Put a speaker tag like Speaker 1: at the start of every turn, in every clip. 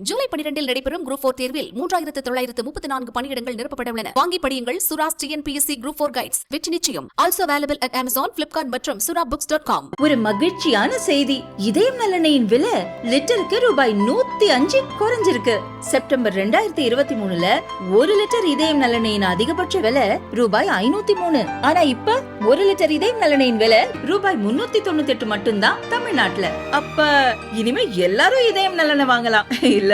Speaker 1: ஜூலை 12 நடைபெறும் குரூப் 4 தேர்வில் 3934 பணியிடங்கள் நிரப்பப்பட உள்ளன. வாங்கி படியுங்கள். Sura's TNPSC Group 4 Guides. வெற்றி நிச்சயம். Also available at Amazon, Flipkart மற்றும் surabooks.com.
Speaker 2: ஒரு மகிழ்ச்சியான செய்தி. இதயம் நல்லெண்ணெயின் விலை லிட்டருக்கு ரூபாய் 105 குறைஞ்சிருக்கு. செப்டம்பர் 2023ல 1 லிட்டர் இதயம் நல்லெண்ணெயின் அதிகபட்ச விலை ரூபாய் 503. ஆனா இப்ப 1 லிட்டர் இதயம் நல்லெண்ணெயின் விலை ரூபாய் 398 மட்டும்தான் தமிழ்நாட்டுல. அப்ப இனிமே எல்லாரும் இதயம் நல்லெண்ணெய் வாங்கலாம் இல்ல?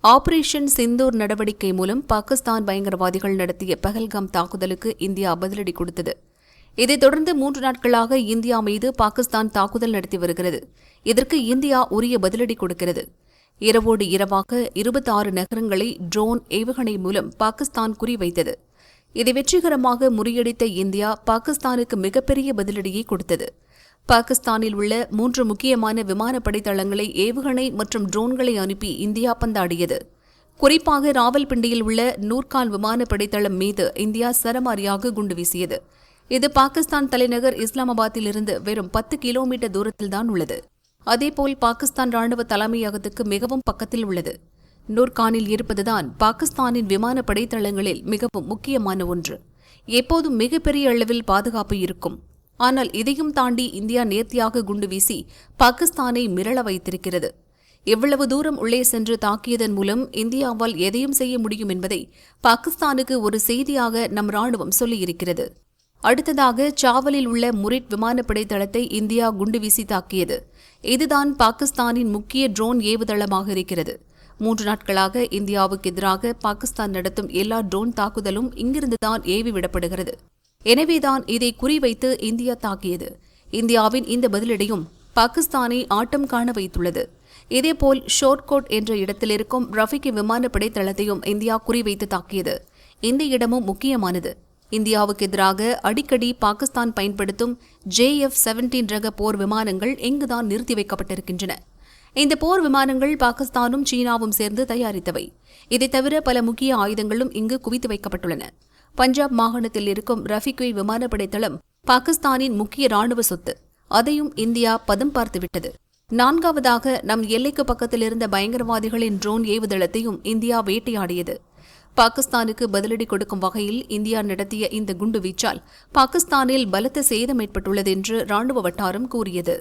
Speaker 1: ஆபரேஷன் சிந்தூர் நடவடிக்கை மூலம் பாகிஸ்தான் பயங்கரவாதிகள் நடத்திய பஹல்காம் தாக்குதலுக்கு இந்தியா பதிலடி கொடுத்தது. இதைத் தொடர்ந்து 3 நாட்களாக இந்தியா மீது பாகிஸ்தான் தாக்குதல் நடத்தி வருகிறது. இதற்கு இந்தியா உரிய பதிலடி கொடுக்கிறது. இரவோடு இரவாக 26 நகரங்களை ட்ரோன் ஏவுகணை மூலம் பாகிஸ்தான் குறிவைத்தது. இதை வெற்றிகரமாக முறியடித்த இந்தியா பாகிஸ்தானுக்கு மிகப்பெரிய பதிலடியை கொடுத்தது. பாகிஸ்தானில் உள்ள 3 முக்கியமான விமானப்படை தளங்களை ஏவுகணை மற்றும் ட்ரோன்களை அனுப்பி இந்தியா பந்தாடியது. குறிப்பாக ராவல்பிண்டியில் உள்ள நூர்கான் விமானப்படை தளம் மீது இந்தியா சரமாரியாக குண்டு வீசியது. இது பாகிஸ்தான் தலைநகர் இஸ்லாமாபாத்திலிருந்து வெறும் 10 கிலோமீட்டர் தூரத்தில்தான் உள்ளது. அதேபோல் பாகிஸ்தான் ராணுவ தலைமையகத்துக்கு மிகவும் பக்கத்தில் உள்ளது. நூர்கானில் இருப்பதுதான் பாகிஸ்தானின் விமானப்படை தளங்களில் மிகவும் முக்கியமான ஒன்று. எப்போதும் மிகப்பெரிய அளவில் பாதுகாப்பு இருக்கும். ஆனால் இதையும் தாண்டி இந்தியா நேர்த்தியாக குண்டு வீசி பாகிஸ்தானை மிரள வைத்திருக்கிறது. எவ்வளவு தூரம் உள்ளே சென்று தாக்கியதன் மூலம் இந்தியாவால் எதையும் செய்ய முடியும் என்பதை பாகிஸ்தானுக்கு ஒரு செய்தியாக நம் ராணுவம் சொல்லியிருக்கிறது. அடுத்ததாக சாவலில் உள்ள முரிட் விமானப்படை தளத்தை இந்தியா குண்டு வீசி தாக்கியது. இதுதான் பாகிஸ்தானின் முக்கிய ட்ரோன் ஏவுதளமாக இருக்கிறது. 3 நாட்களாக இந்தியாவுக்கு எதிராக பாகிஸ்தான் நடத்தும் எல்லா ட்ரோன் தாக்குதலும் இங்கிருந்துதான் ஏவிவிடப்படுகிறது. எனவேதான் இதை குறிவைத்து இந்தியா தாக்கியது. இந்தியாவின் இந்த பதிலடியும் பாகிஸ்தானை ஆட்டம் காண வைத்துள்ளது. இதேபோல் ஷோர்ட்கோட் என்ற இடத்தில் இருக்கும் ரஃபிக் விமானப்படை தளத்தையும் இந்தியா குறிவைத்து தாக்கியது. இந்த இடமும் முக்கியமானது. இந்தியாவுக்கு எதிராக அடிக்கடி பாகிஸ்தான் பயன்படுத்தும் JF-17 ரக போர் விமானங்கள் இங்குதான் நிறுத்தி வைக்கப்பட்டிருக்கின்றன. இந்த போர் விமானங்கள் பாகிஸ்தானும் சீனாவும் சேர்ந்து தயாரித்தவை. இதைத் தவிர பல முக்கிய ஆயுதங்களும் இங்கு குவித்து வைக்கப்பட்டுள்ளன. பஞ்சாப் மாகாணத்தில் இருக்கும் ரஃபிக்வே விமானப்படை தளம் பாகிஸ்தானின் முக்கிய ராணுவ சொத்து. அதையும் இந்தியா பதம் பார்த்துவிட்டது. 4வதாக நம் எல்லைக்கு பக்கத்தில் இருந்த பயங்கரவாதிகளின் ட்ரோன் ஏவுதளத்தையும் இந்தியா வேட்டையாடியது. பாகிஸ்தானுக்கு பதிலடி கொடுக்கும் வகையில் இந்தியா நடத்திய இந்த குண்டுவீச்சால் பாகிஸ்தானில் பலத்த சேதம் ஏற்பட்டுள்ளது என்று ராணுவ வட்டாரம் கூறியது.